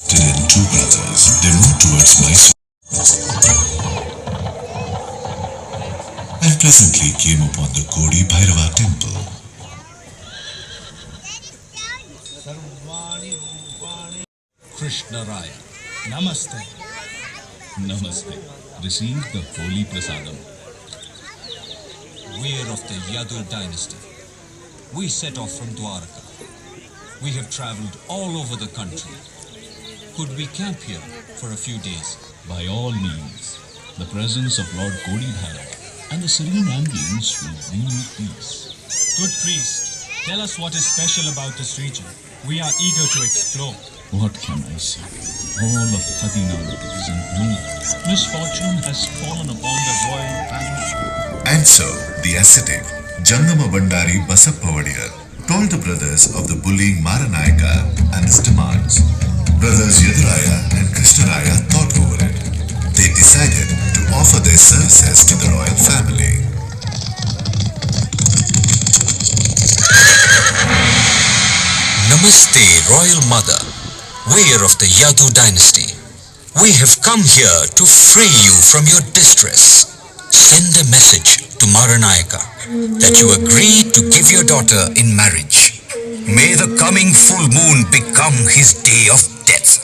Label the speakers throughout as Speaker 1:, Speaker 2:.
Speaker 1: In two brothers, they moved towards Mysore and presently came upon the Kodi Bhairava temple.
Speaker 2: Krishna Raya. Namaste. Namaste. Receive the holy prasadam. We are of the Yadu dynasty. We set off from Dwarka. We have travelled all over the country. Could we camp here for a few days? By all means. The presence of Lord Kodi Bhairava and the serene ambience will bring you peace.
Speaker 3: Good priest, tell us what is special about this region. We are eager to explore.
Speaker 2: What can I say? All of Hadinadu is in ruin. Misfortune has fallen upon the royal family.
Speaker 1: And so, the ascetic Jangama Bandari Basappa Vadiyar told the brothers of the bullying Maranayaka and his demands. Brothers Yaduraya and Krishnaraya thought over it. They decided to offer their services to the royal family.
Speaker 4: Namaste, Royal Mother. We are of the Yadu dynasty. We have come here to free you from your distress. Send a message to Maranayaka that you agree to give your daughter in marriage. May the coming full moon become his day of death.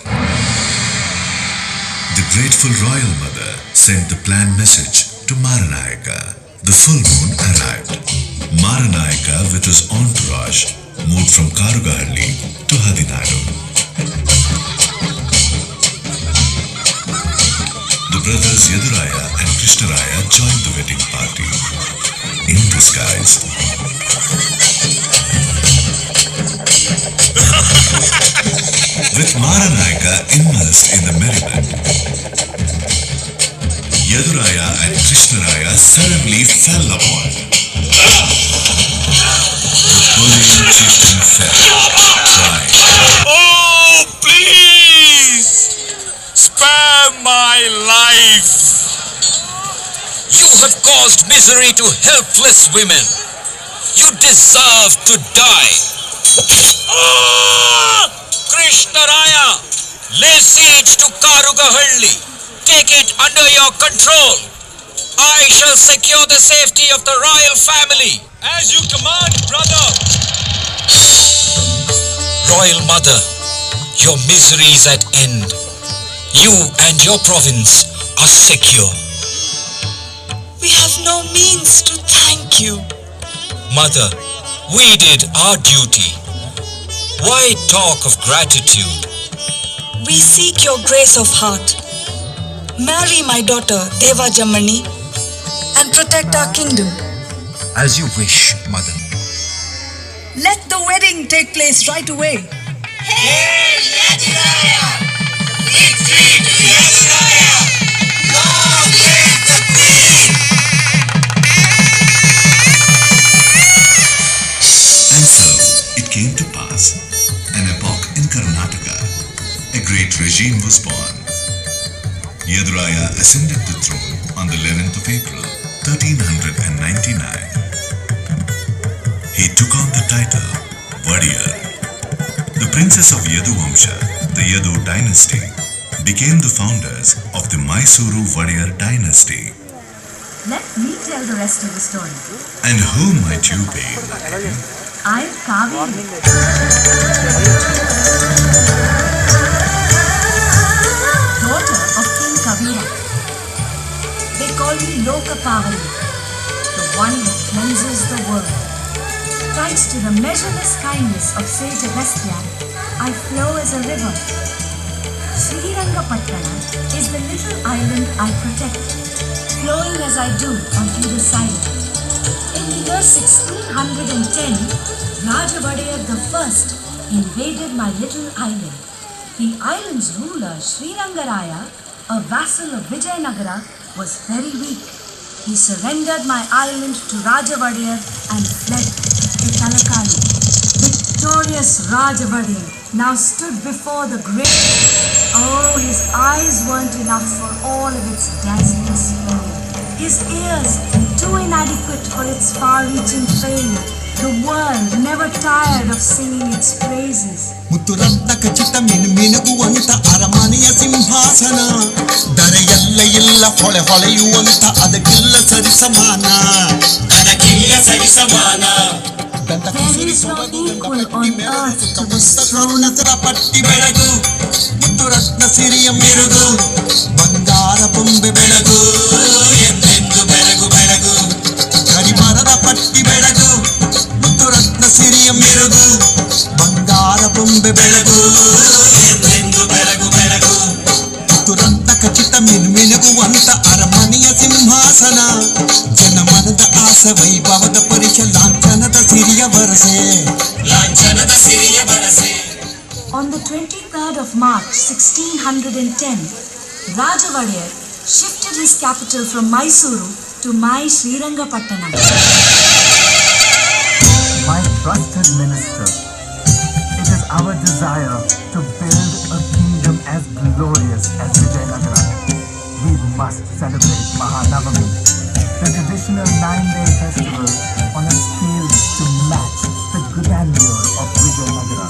Speaker 1: The grateful royal mother sent the planned message to Maranayaka. The full moon arrived. Maranayaka with his entourage moved from Karugahalli to Hadinadu. The brothers Yaduraya and Krishnaraya joined the wedding party in disguise. With Maranayaka immersed in the merriment, Yaduraya and Krishnaraya suddenly fell upon. The bullying chieftain fell, crying,
Speaker 5: "Oh, please! Spare my life!"
Speaker 4: You have caused misery to helpless women. You deserve to die. Krishnaraya, lay siege to Karugahalli. Take it under your control. I shall secure the safety of the royal family.
Speaker 3: As you command, brother.
Speaker 4: Royal Mother, your misery is at end. You and your province are secure.
Speaker 6: We have no means to thank you.
Speaker 4: Mother, we did our duty. Why talk of gratitude?
Speaker 6: We seek your grace of heart. Marry my daughter Deva Jamani and protect our kingdom.
Speaker 4: As you wish, Mother.
Speaker 6: Let the wedding take place right away.
Speaker 7: Hail Yaduraya! Victory to Yaduraya! Long live the Queen!
Speaker 1: and so it came to pass, an epoch in Karnataka, a great regime was born. Yaduraya ascended the throne on the 11th of April, 1399. He took on the title Vadiyar. The princes of Yadu Vamsha, the Yadu dynasty, became the founders of the Mysuru Vadiyar dynasty.
Speaker 8: Let me tell the rest of the story.
Speaker 1: And who might you be?
Speaker 8: I'm Kaveri. Daughter of King Kavira. They call me Lokapavali, the one who cleanses the world. Thanks to the measureless kindness of Sage Agastya, I flow as a river. Srirangapatana is the little island I protect, flowing as I do on either side. In the year 1610, Rajavadiyar I invaded my little island. The island's ruler, Srirangaraya, a vassal of Vijayanagara, was very weak. He surrendered my island to Rajavadiyar and fled to Talakali. Victorious Rajavadiyar now stood before the great. Oh, his eyes weren't enough for all of its dazzling splendor. His ears too inadequate for its far-reaching fame. The world never tired of singing its praises.
Speaker 9: ಮುತ್ತು ರತ್ನಕ ಚಿಟ್ಟ ಮಿನುಗುವಂತ ಸಿಂಹಾಸನ ದರೆಯಲ್ಲ ಇಲ್ಲ ಹೊಳೆ ಹೊಳೆಯುವಂತ ಅದಕ್ಕಿಲ್ಲ ಸರಿ ಸಮಾನ ಅದಕ್ಕಿಲ್ಲ ಸರಿ ಸಮಾನ
Speaker 8: There is no equal on earth to this throne.
Speaker 9: ಪಟ್ಟಿ ಬೆಳಗು ಮುತ್ತು ರತ್ನ ಸಿರಿಯ ಮೆರುಗು ಬಂಗಾರ ಬೊಂಬೆ ಬೆಳಗು ಎಂದೆಂದು ಬೆಳಗು ಬೆಳಗು ಕರಿಮರದ ಪಟ್ಟಿ ಬೆಳಗು ಮುತ್ತು ರತ್ನ ಸಿರಿಯ ಮೆರುಗು ಬಂಗಾರ ಬೊಂಬೆ ಬೆಳಗು ಎಂದೆಂದು ಬೆಳಗು ಬೆಳಗು ತುರಂತ ಖಚಿತ ಮಿನುಗುವಂತ ಅರಮನೆಯ ಸಿಂಹಾಸನ ಜನಮನದ ಆಸೆ ವೈಭವದ ಪರಿಚಯ ಲಾಂಛನದ ಸಿರಿಯ ಬರಸೆ ಲಾಂಛನದ ಸಿರಿಯ ಬರಸೆ.
Speaker 8: On the 23rd of March 1610, Raja Wadiyar shifted his capital from Mysuru to Mai Srirangapattanam.
Speaker 10: My trusted minister, it is our desire to build a kingdom as glorious as Vijayanagara. We must celebrate Mahanavami, the traditional 9-day festival, on a scale to match the grandeur of Vijayanagara.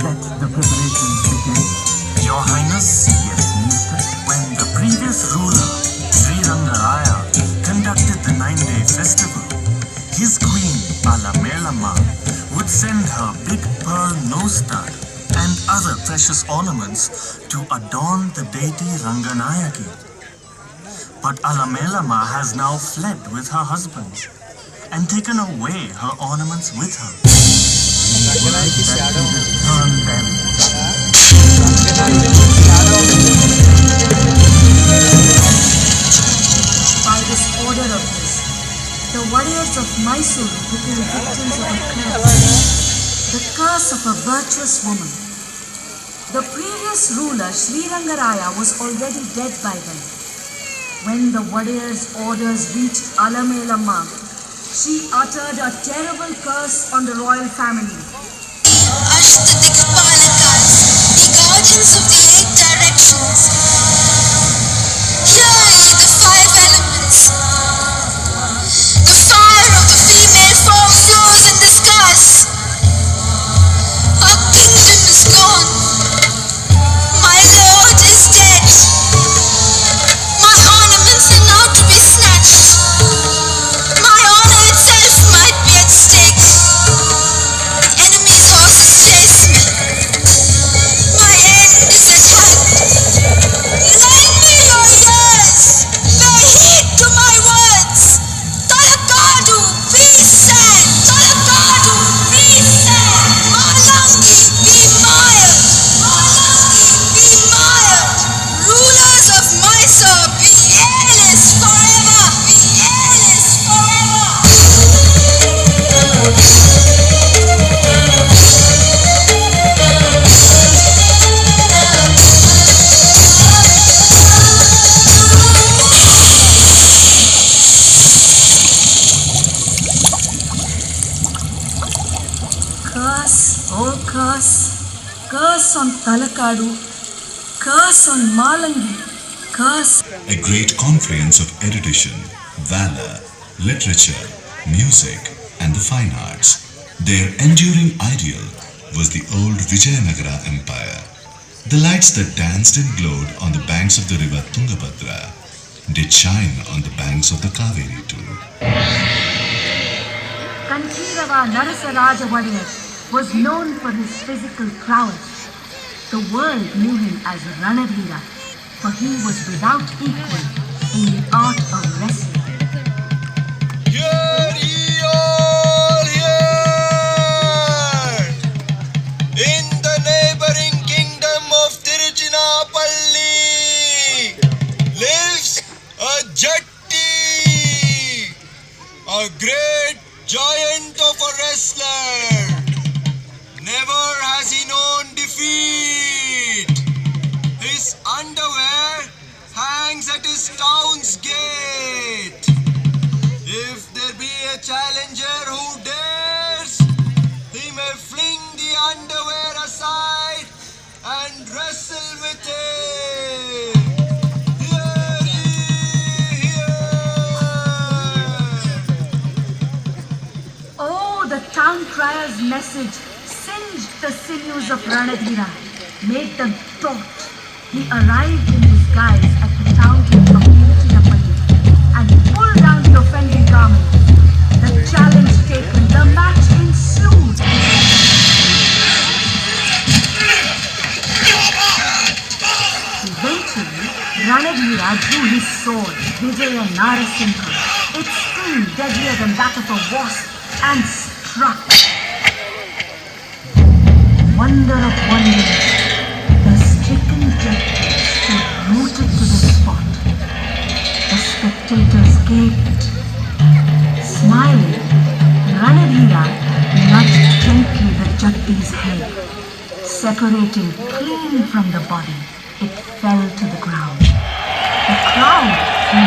Speaker 10: Let the preparations begin.
Speaker 11: Your Highness, yes, Minister. When the previous ruler, Sri Rangaraya, conducted the 9-day festival, his queen, Alamelamma, would send her big pearl nose stud and other precious ornaments to adorn the deity Ranganayaki. But Alamelamma has now fled with her husband and taken away her ornaments with her.
Speaker 10: Return them.
Speaker 8: By this order of his, the warriors of Mysuru became victims of a curse, the curse of a virtuous woman. The previous ruler, Sri Rangaraya, was already dead by then. When the warriors' orders reached Alamelamma, she uttered a terrible curse on the royal family.
Speaker 7: Ashtadikpalakas, the guardians of the 8 directions. Hear ye the 5 elements. The fire of the female form flows and discuss. Our kingdom is gone. My lord is dead. My ornaments are now to be snatched. My honor itself might be at stake. The enemy's horses chase me. My end is at hand. Lend me your ears. Bear heed to my words. Talakadu, be sad. Talakadu, be sad. Malangi, be mild. Malangi, be mild. Rulers of Mysore, be airless forever. Be airless forever.
Speaker 8: Curse, oh curse, curse on Talakadu, curse on Malangi, curse.
Speaker 1: A great confluence of erudition, valor, literature, music, and the fine arts. Their enduring ideal was the old Vijayanagara Empire. The lights that danced and glowed on the banks of the river Tungabhadra did shine on the banks of the Kaveri too.
Speaker 8: Kanchirava Narasaraja Wadiyar was known for his physical prowess. The world knew him as Ranadhira, for he was without equal in the art of wrestling.
Speaker 9: Hear ye all, hear! In the neighboring kingdom of Tiruchinappalli lives a Jatti, a great giant of a wrestler. Never has he known defeat. His underwear hangs at his town's gate. If there be a challenger who dares, he may fling the underwear aside and wrestle with him. Hear ye, hear!
Speaker 8: Oh, the town crier's message singed the sinews of Ranadhira, made them taut, he arrived in disguise at the fountain of Tiruchirappalli and pulled down the offending garment. The challenge taken, the match ensued. Eventually, Ranadira drew his sword, Vijaya Narasimha, its sting deadlier than that of a wasp, and struck. Wonder of wonders, the stricken judge stood rooted to the spot. The spectators gaped. Smiling, Ranadira nudged gently the Jagdi's head. Separating clean from the body, it fell to the ground. The crowd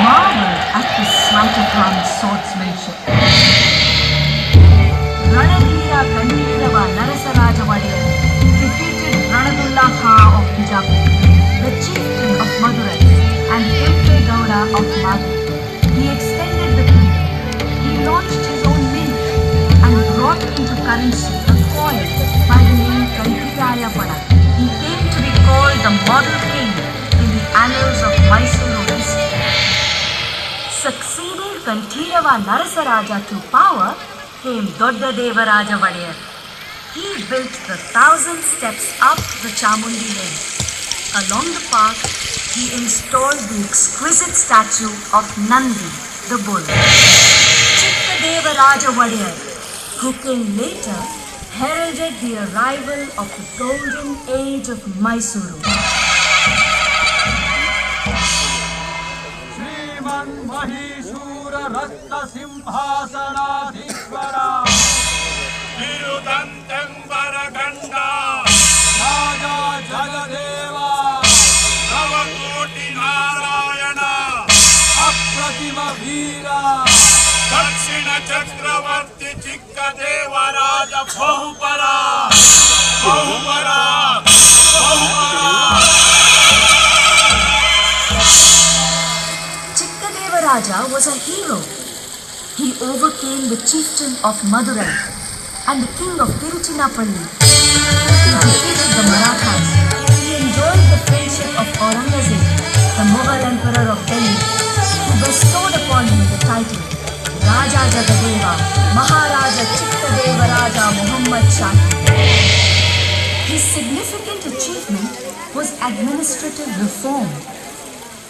Speaker 8: marveled at the sleight of hand swordsmanship. Ranadira Gandhirava Narasaraja Wadiyar defeated Ranadullah Khan of Bijapur, the chieftain of Madurai, and Kempe Gowda of Madhu. He extended the kingdom. He launched his own mint and brought into currency a coin by the name Kalpiraya Pada. He came to be called the model king in the annals of Mysuru history. Succeeding Kanthirava Narasaraja to power came Dodda Devaraja Wadiyar. He built the 1,000 steps up the Chamundi Lane. Along the path, he installed the exquisite statue of Nandi, the bull. Chikkadevaraja Wadiyar, who came later, heralded the arrival of the golden age of Mysuru.
Speaker 12: Sriman Mahishura Ratna Simhasanadhishvara Virudantembara Ganda Raja Jagadeva Navakoti Narayana Apratima Veera Dakshina Chakravarti Chikkadevaraja Bahupara Bahupara Bahupara.
Speaker 8: Chikkadevaraja was a hero. He overcame the chieftain of Madurai and the king of Tiruchirappalli. He defeated the Marathas. He enjoyed the friendship of Aurangzeb, the Mughal emperor of Delhi, who bestowed upon him the title Raja Jagadeva, Maharaja Chikkadevaraja Muhammad Shahi. His significant achievement was administrative reform.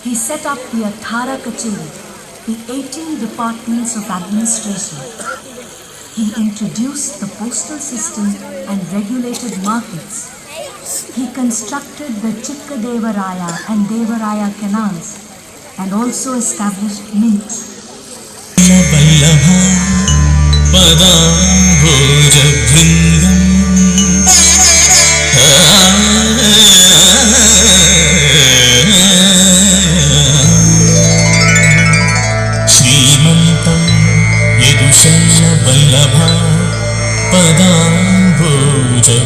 Speaker 8: He set up the Athara Kacheri, the 18 departments of administration. He introduced the postal system and regulated markets. He constructed the Chikkadevaraya and Devaraya canals and also established mints.
Speaker 11: Srimantam Yedushala Vallabha Padamboja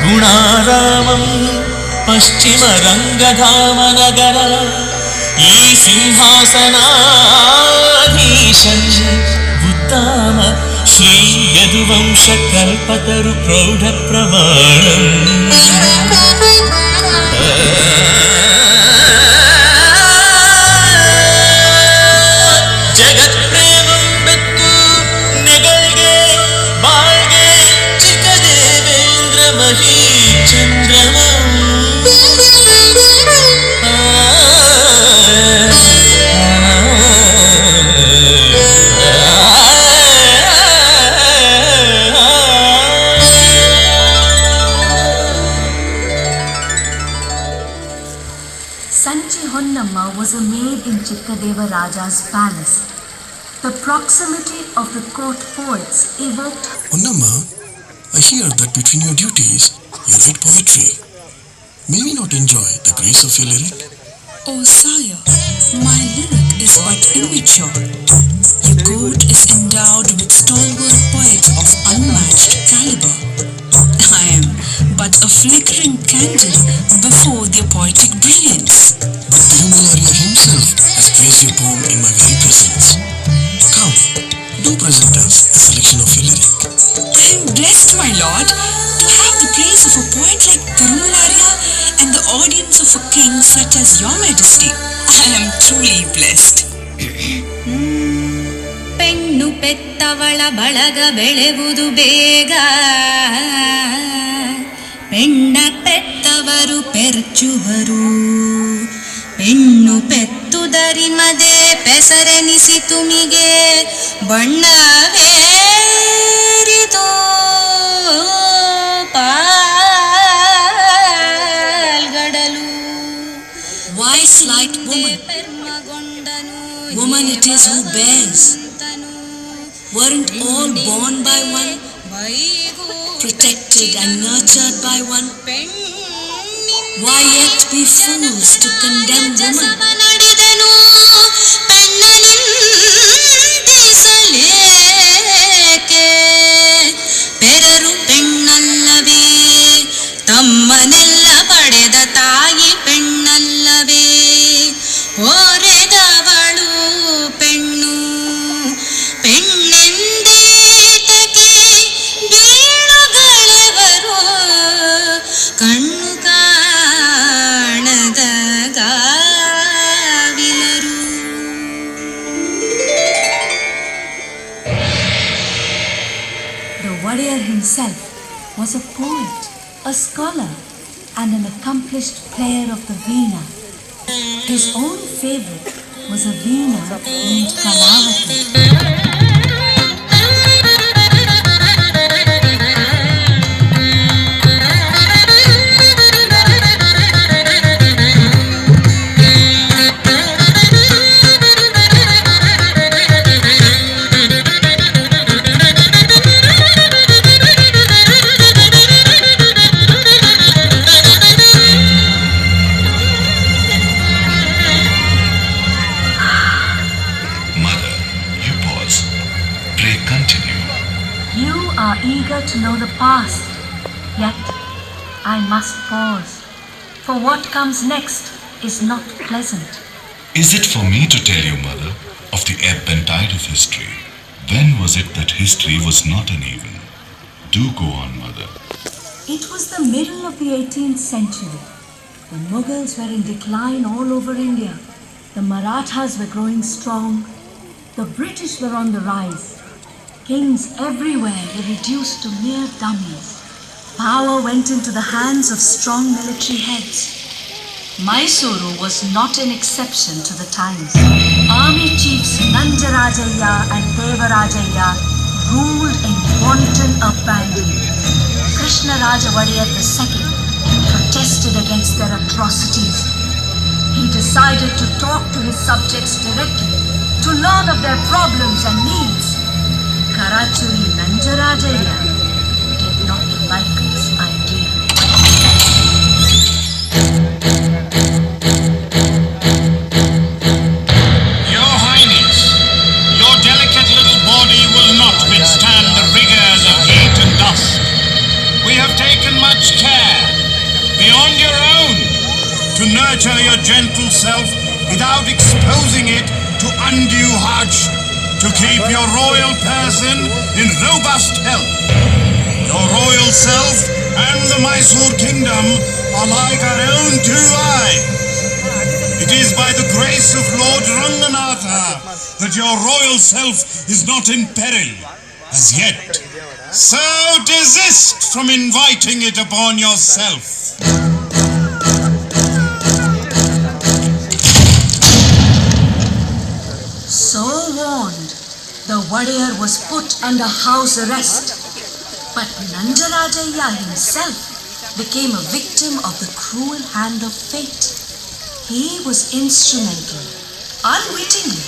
Speaker 11: Gunaramam Paschima Rangadhamanagara Ee Simhasanadhishan Uttama Shri Yaduvamsha Kalpataru Praudha Pramanam Jagat Premam Bettu Negalge Balge Chikkadevendra Mahi Chandramam
Speaker 8: Sanchi Honnamma was a maid in Chikkadevaraja's palace. The proximity of the court poets evoked.
Speaker 13: Honnamma, I hear that between your duties, you write poetry. May we not enjoy the grace of your lyric?
Speaker 14: Oh sire, my lyric is but immature. Your court is endowed with stalwart poets of unmatched caliber. I am but a flickering candle before their poetic brilliance.
Speaker 13: But Tirumalaria himself has praised your poem in my very presence. Come, Do present us a selection of your lyric.
Speaker 14: I am blessed, my lord, to have the praise of a poet like Tirumalaria and the audience of a king such as your majesty. I am truly blessed.
Speaker 7: ಪೆಣ್ಣು ಪೆತ್ತವಳ ಬಳಗ ಬೆಳೆವುದು ಬೇಗ, ಪೆಣ್ಣ ಪೆತ್ತವರು ಪೆರ್ಚುವರು, ಪೆಣ್ಣು ಪೆತ್ತುದರಿಮದೆ ಪೆಸರೆನಿಸಿ ತುಮಿಗೆ ಬಣ್ಣವೇರಿದೋ ಪಾಲ್ಗಡಲು.
Speaker 14: Why slight woman? Woman it is who bears. Weren't all born by one, protected and nurtured by one? Why yet be fools to condemn woman?
Speaker 7: ಪೆರರು ಪೆಣ್ಣಲ್ಲವೇ, ತಮ್ಮನೆಲ್ಲ ಪಡೆದ ತಾಯಿ ಪೆಣ್ಣಲ್ಲವೇ, ಓರೆದವಳು ಪೆಣ್ಣು ಪೆಣ್ಣೆಂದೇತಕ್ಕೆ ಬೀಳುಗಳೆವರು, ಕಣ್ಣು ಕಾಣದ ಗಾವಿಲರು.
Speaker 8: The warrior himself was a poet, a scholar, and an accomplished player of the veena. His own favorite was a veena named Kalavati. Eager to know the past, yet I must pause, for what comes next is not pleasant.
Speaker 1: Is it for me to tell you, Mother, of the ebb and tide of history? When was it that history was not uneven? Do go on, Mother.
Speaker 8: It was the middle of the 18th century. The Mughals were in decline all over India. The Marathas were growing strong. The British were on the rise. Kings everywhere were reduced to mere dummies. Power went into the hands of strong military heads. Mysuru was not an exception to the times. Army chiefs Nanjarajaya and Devarajaya ruled in wanton abandon. Krishnaraja Wadiyar II protested against their atrocities. He decided to talk to his subjects directly, to learn of their problems and needs. Karachuri Nanjarajaya did not like this idea.
Speaker 5: Your Highness, your delicate little body will not withstand the rigors of heat and dust. We have taken much care, beyond your own, to nurture your gentle self without exposing it to undue hardship, to keep your royal person in robust health. Your royal self and the Mysore kingdom are like our own two eyes. It is by the grace of Lord Ranganatha that your royal self is not in peril as yet. So desist from inviting it upon yourself.
Speaker 8: So warned, the warrior was put under house arrest. But Nanjarajaya himself became a victim of the cruel hand of fate. He was instrumental, unwittingly,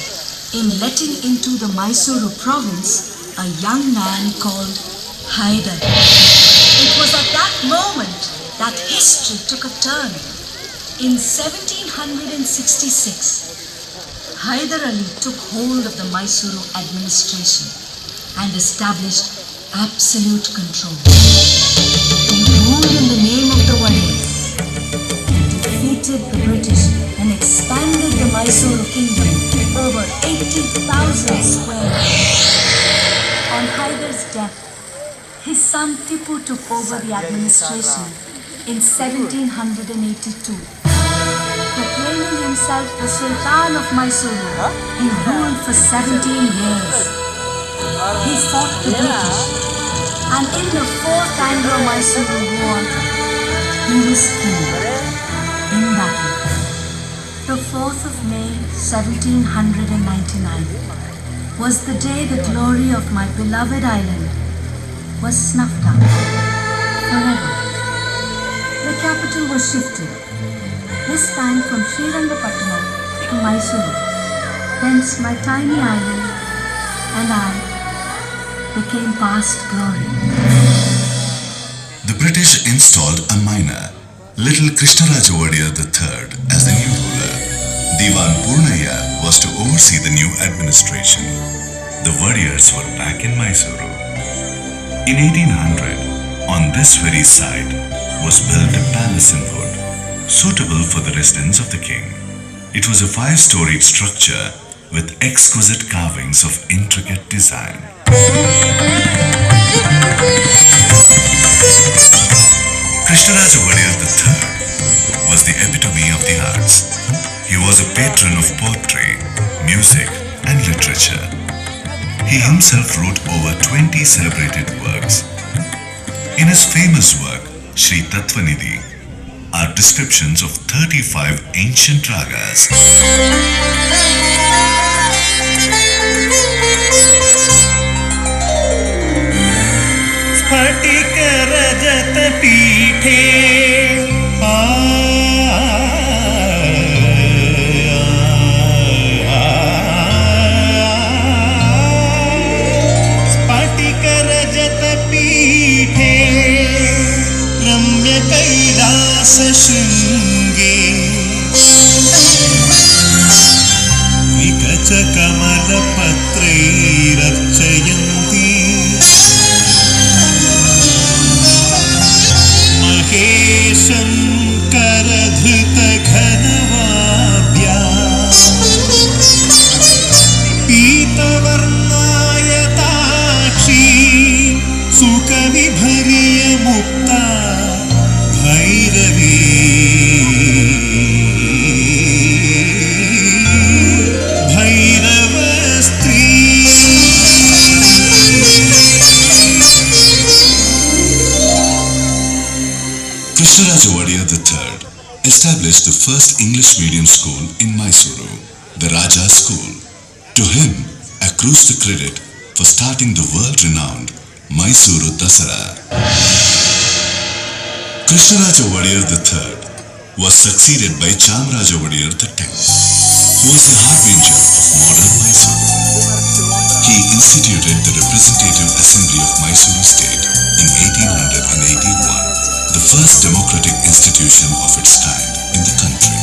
Speaker 8: in letting into the Mysuru province a young man called Haidar. It was at that moment that history took a turn. In 1766, Haidar Ali took hold of the Mysuru administration and established absolute control. He ruled in the name of the warrior. He defeated the British and expanded the Mysuru kingdom over 80,000 square miles. On Hyder's death, his son Tipu took over the administration in 1782. Proclaiming himself the Sultan of Mysuru, he ruled for 17 years. He fought the British, and in the Fourth Anglo-Mysuru War, he was killed in battle. The 4th of May, 1799, was the day the glory of my beloved island was snuffed out forever. The capital was shifted, this time from Srirangapatnam to Mysuru. Hence my tiny island and I became past glory.
Speaker 1: The British installed a minor, Little Krishnaraja Wadiyar III, as the new ruler. Diwan Purnaya was to oversee the new administration. The Wadiyars were back in Mysuru. In 1800, on this very site, was built a palace in wood, suitable for the residence of the king. It was a 5-storied structure with exquisite carvings of intricate design. Krishnaraja Wadiyar III was the epitome of the arts. He was a patron of poetry, music and literature. He himself wrote over 20 celebrated works. In his famous work, Sri Tattvanidhi, are descriptions of 35 ancient ragas.
Speaker 9: स्फटिक रजत पीठे स्फटिक रजत पीठे रम्य कैलास शृंगे विकच कमल पत्रैरर्चयन्ति महेशं करधृत घनवाभ्या पीतवर्णायताक्षी सुकविभर्य मुक्ता Bhairavi भैरवस्त्री
Speaker 1: Krishnaraja Wadiyar III established the first English medium school in Mysuru, the Raja School. To him accrues the credit for starting the world-renowned Mysuru Dasara. Krishnaraja Wadiyar III was succeeded by Chamaraja Wadiyar X, who was the harbinger of modern Mysuru. He instituted the Representative Assembly of Mysuru State in 1881. The first democratic institution of its kind in the country.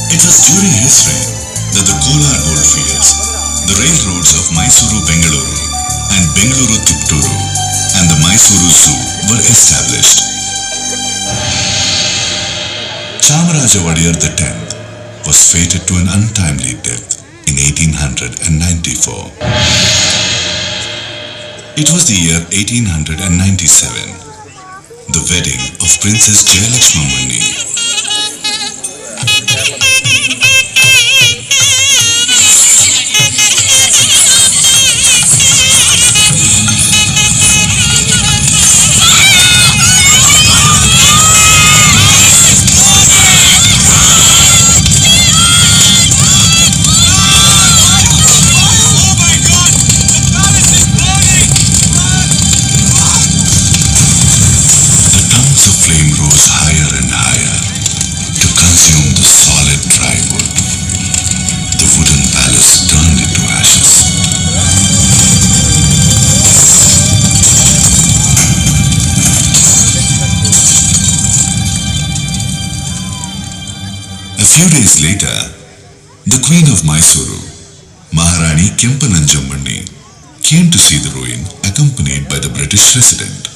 Speaker 1: It was during his reign that the Kolar goldfields, the railroads of Mysuru-Bengaluru and Bengaluru-Tipturu and the Mysuru Zoo were established. Chamaraja Wadiyar X was fated to an untimely death in 1894. It was the year 1897. The wedding of Princess Jayalakshmamani. A few days later, the Queen of Mysuru, Maharani Kempananjamani, came to see the ruin accompanied by the British resident.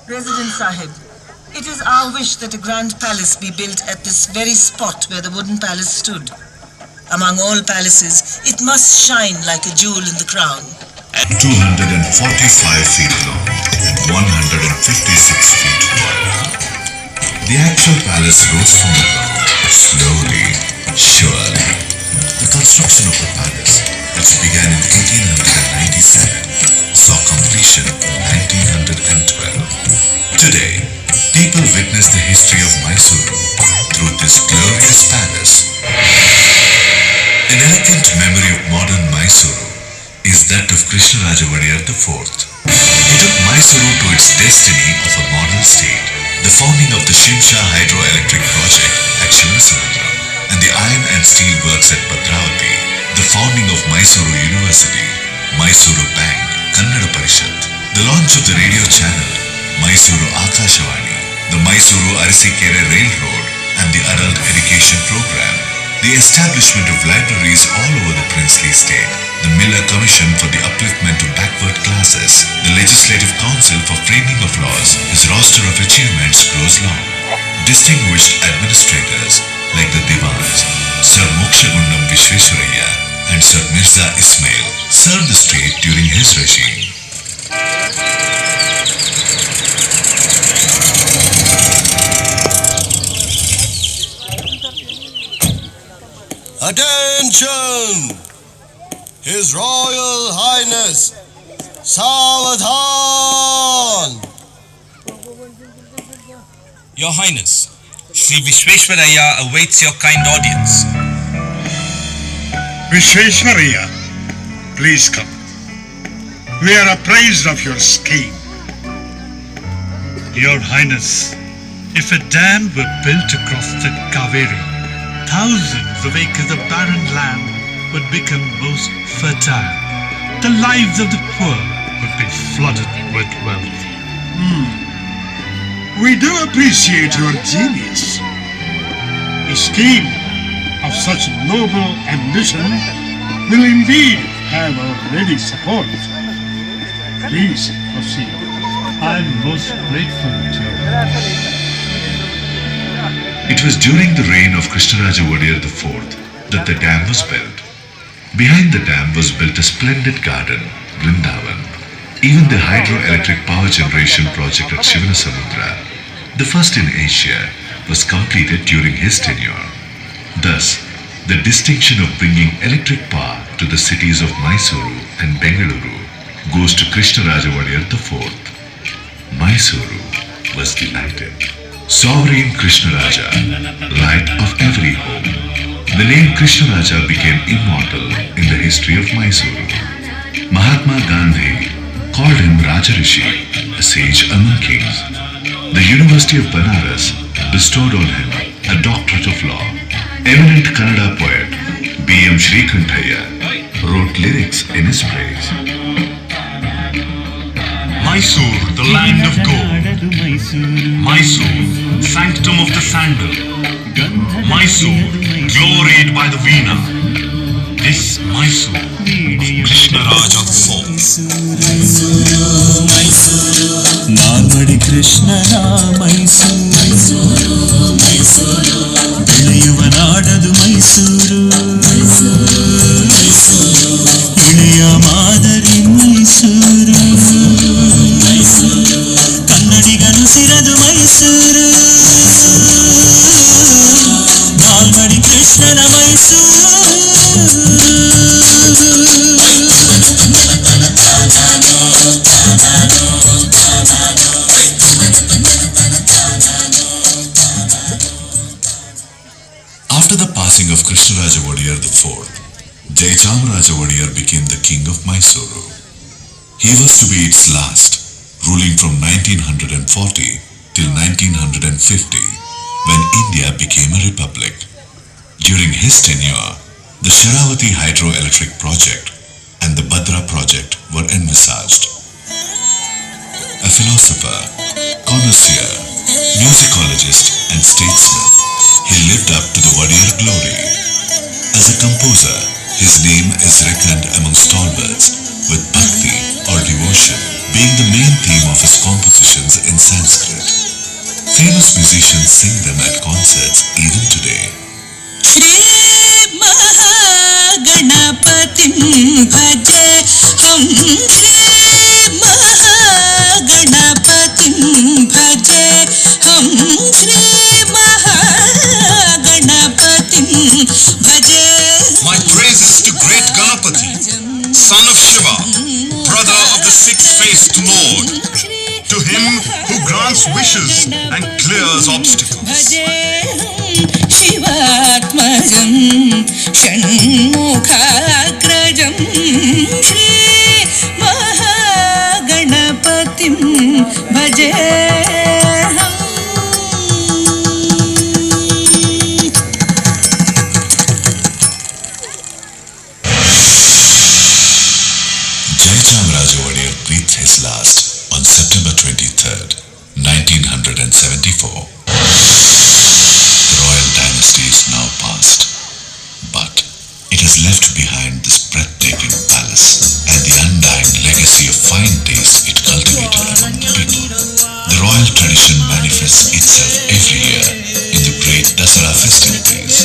Speaker 15: President Sahib, it is our wish that a grand palace be built at this very spot where the wooden palace stood. Among all palaces, it must shine like a jewel in the crown.
Speaker 1: 245 feet long and 156 feet wide. The actual palace rose from the ground slowly, surely. The construction of the palace, which began in 1897, saw completion in 1912. Today, people witness the history of Mysuru through this glorious palace. An elegant memory of modern Mysuru is that of Krishnaraja Wadiyar IV. He took Mysuru to its destiny of a model state, the founding of the Shimsha hydroelectric project at Shivanasamudra, and the iron and steel works at Bhadravati, the founding of Mysuru University, Mysuru Bank, Kannada Parishad, the launch of the radio channel, Mysuru Akashawani, the Mysuru Arasikere Railroad, and the adult education program, the establishment of libraries all over the princely state, the Miller Commission for the upliftment of backward classes, the Legislative Council for framing of laws, his roster of achievements grows long. Distinguished administrators like the Diwans, Sir Mokshagundam Vishweswaraya and Sir Mirza Ismail served the state during his regime.
Speaker 9: Attention! His Royal Highness Savadhan!
Speaker 16: Your Highness, Sri Vishweswaraya awaits your kind audience.
Speaker 17: Vishweswaraya, please come. We are apprised of your scheme. Your Highness, if a dam were built across the Kaveri, thousands of acres of barren land would become most fertile. The lives of the poor would be flooded with wealth. We do appreciate your genius. A scheme of such noble ambition will indeed have our ready support. Please proceed. I am most grateful to you.
Speaker 1: It was during the reign of Krishnaraja Wadiyar IV that the dam was built. Behind the dam was built a splendid garden, Vrindavan. Even the hydroelectric power generation project at Shivanasamudra, the first in Asia, was completed during his tenure. Thus, the distinction of bringing electric power to the cities of Mysuru and Bengaluru goes to Krishnaraja Wadiyar IV. Mysuru was delighted. Sovereign Krishnaraja, light of every home. The name Krishnaraja became immortal in the history of Mysuru. Mahatma Gandhi called him Rajarishi, a sage among kings. The University of Banaras bestowed on him a doctorate of law. Eminent Kannada poet B.M. Shrikantaya wrote lyrics in his praise.
Speaker 5: Mysore, the land of gold. Mysore, sanctum of the sandal. Mysore, gloried by the Veena. This Mysore of Krishnaraja IV.
Speaker 9: Nalmadi ಕೃಷ್ಣನ ಮೈಸೂರು ಬೆಳೆಯುವ ನಾಡದು ಮೈಸೂರು ಇಳೆಯ ಮಾದರಿ ಮೈಸೂರು ಕನ್ನಡಿಗನು ಸಿರದು ಮೈಸೂರು ನಾಲ್ಮಡಿ ಕೃಷ್ಣನ Mysuru
Speaker 1: After the passing of Krishnaraja Wadiyar IV, Jayachamaraja Wadiyar became the king of Mysuru. He was to be its last, ruling from 1940 till 1950, when India became a republic. During his tenure, the Sharavati hydroelectric project and the Bhadra project were envisaged. A philosopher, connoisseur, musicologist and statesman, he lived up to the Wadiyar glory. As a composer, his name is reckoned among stalwarts, with bhakti or devotion being the main theme of his compositions in Sanskrit. Famous musicians sing them at concerts even today.
Speaker 9: Shri Maha
Speaker 14: गणपतिं भजे हम श्री महागणपतिं भजे हम श्री महागणपतिं भजे.
Speaker 18: My praises to great Ganapati, son of Shiva, brother of the six-faced Lord. To him who grants wishes and clears obstacles.
Speaker 14: शिवात्मजं षण्मुखाग्रजं Shri महागणपतिं भजेऽहम्.
Speaker 1: Jayachamraja Wadiyar breathed his last on September 23rd, 1974. The royal dynasty is now past, but it has left behind this breathtaking palace and the undying legacy of fine taste it cultivated among the people. The royal tradition manifests itself every year in the great Dasara festivities.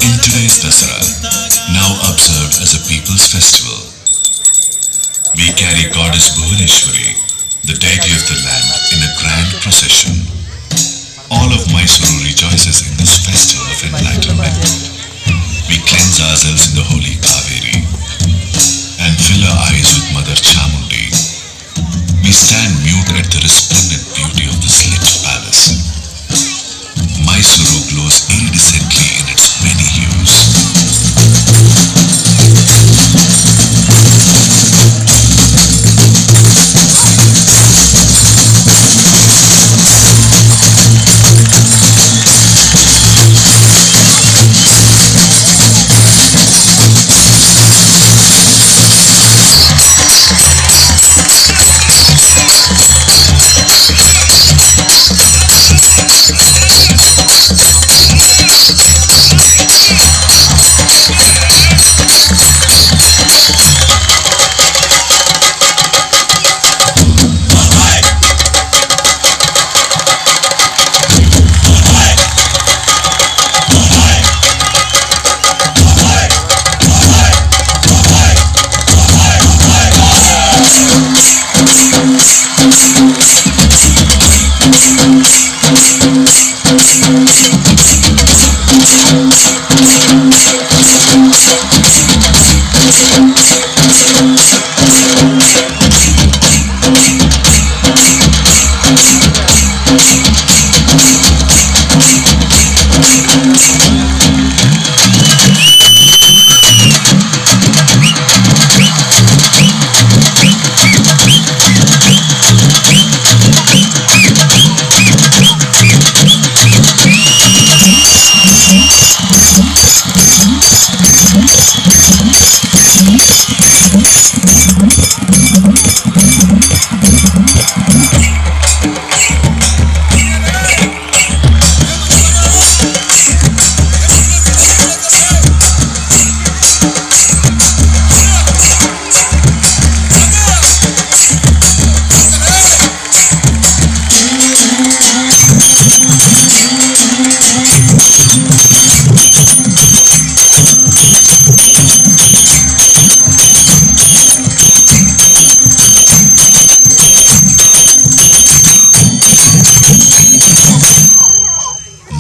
Speaker 1: In today's Dasara, now observed as a people's festival, we carry Goddess Bhuvaneshwari, the deity of the land, in a grand procession. All of Mysuru rejoices in this festival of enlightenment. We cleanse ourselves in the holy Kaveri and fill our eyes with Mother Chamundi. We stand mute at the resplendent beauty of this lit palace. Mysuru glows iridescently in its many hues.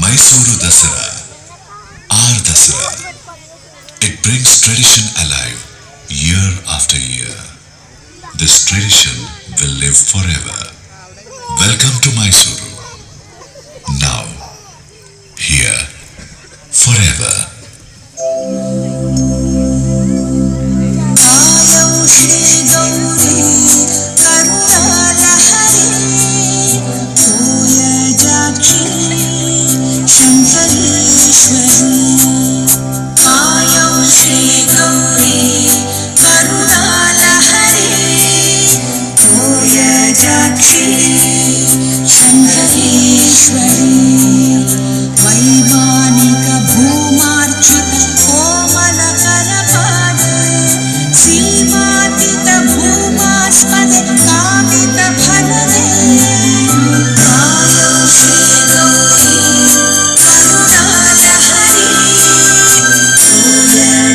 Speaker 1: Mysuru Dasara, our Dasara. It brings tradition alive year after year. This tradition will live forever. Welcome to Mysuru. Now, here, forever.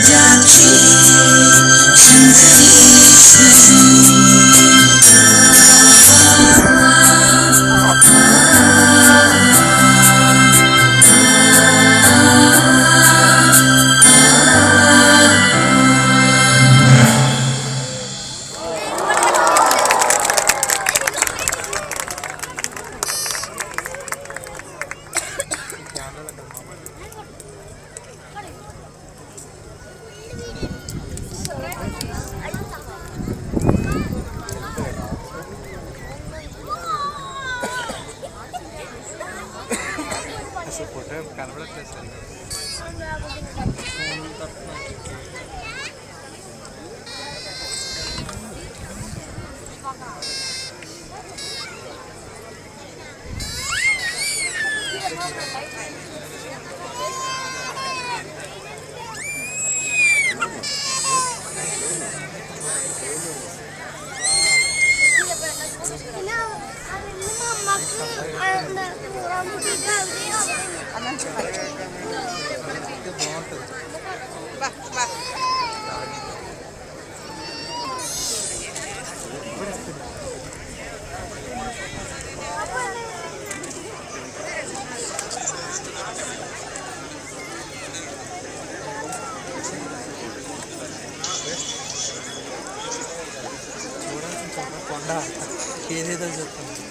Speaker 14: Ja
Speaker 19: కొండ ఏదేదో చెప్తాను